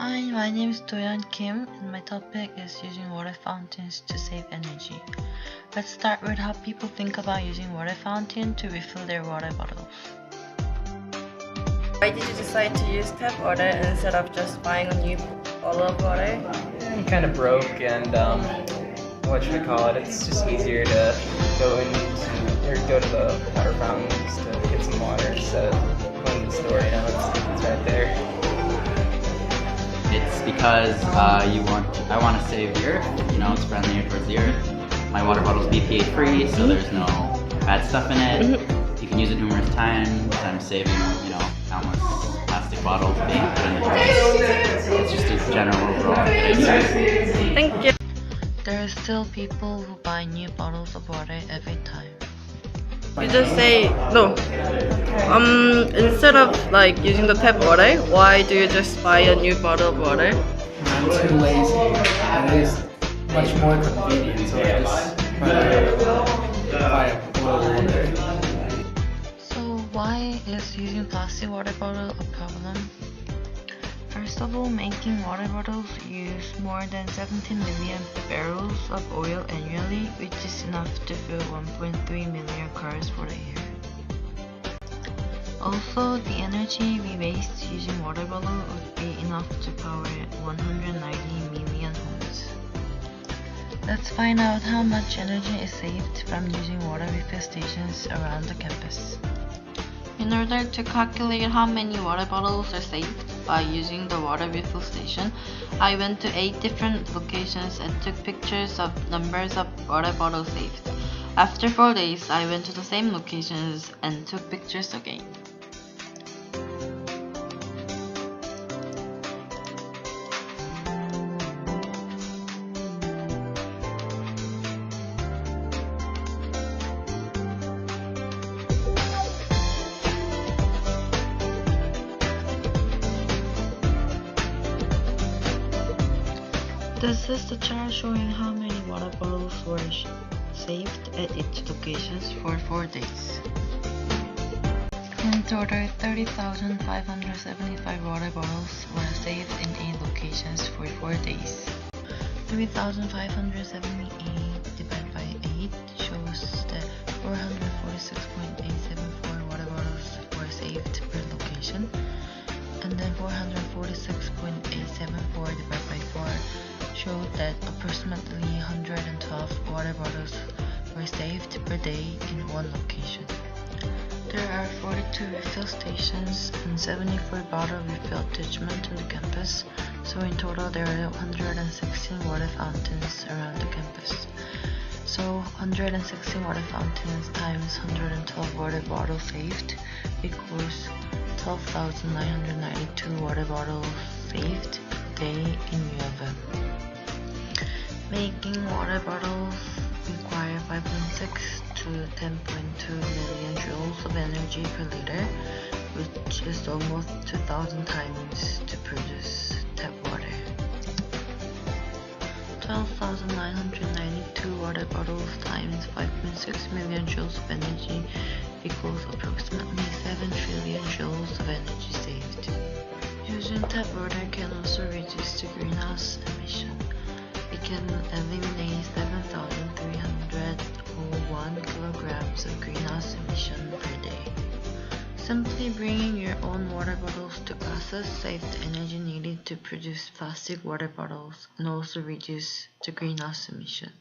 Hi, my name is Doyeon Kim and my topic is using water fountains to save energy. Let's start with how people think about using water fountain to refill their water bottles. Why did you decide to use tap water instead of just buying a new bottle of water? I'm kind of broke and what should I call it? It's just easier to go to the water fountain just to get some water instead of going to the store. You know, it's right there. It's because I want to save the earth. You know, it's friendlier towards the earth. My water bottle is BBE free, so there's no bad stuff in it. You can use it numerous times. I'm saving, countless plastic bottles being put in the trash. It's just a general overall good idea. Thank you. There are still people who buy new bottles of water every time. You just say no. Instead of using the tap water, why do you just buy a new bottle of water? I'm too lazy. It is much more convenient, so I just buy a bottle of water. So why is using plastic water bottle a problem? First of all, making water bottles use more than 17 million barrels of oil annually, which is enough to fill 1.3 million cars for a year. Also, the energy we waste using water bottle would be enough to power 190 million homes. Let's find out how much energy is saved from using water refill stations around the campus. In order to calculate how many water bottles are saved by using the water refill station, I went to 8 different locations and took pictures of numbers of water bottles saved. After 4 days, I went to the same locations and took pictures again. This is the chart showing how many water bottles were saved at each location for 4 days. In total, 30,575 water bottles were saved in 8 locations for 4 days. 3,578 divided by 8 shows that 446.874 water bottles were saved per location, and then 446.874 divided by 4 showed that approximately 112 water bottles were saved per day in one location. There are 42 refill stations and 74 bottle refill attachments on the campus, so in total there are 116 water fountains around the campus. So 116 water fountains times 112 water bottles saved equals 12,992 water bottles saved a day in UFM. Making water bottles require 5.6 to 10.2 million joules of energy per liter, which is almost 2,000 times to produce tap water. 12,992 water bottles times 5.6 million joules of energy equals approximately 7 trillion joules of energy saved. Using tap water can also reduce the greenhouse emission. We can eliminate 7,301 kilograms of greenhouse emission per day. Simply bringing your own water bottles to classes saves the energy needed to produce plastic water bottles and also reduce the greenhouse emission.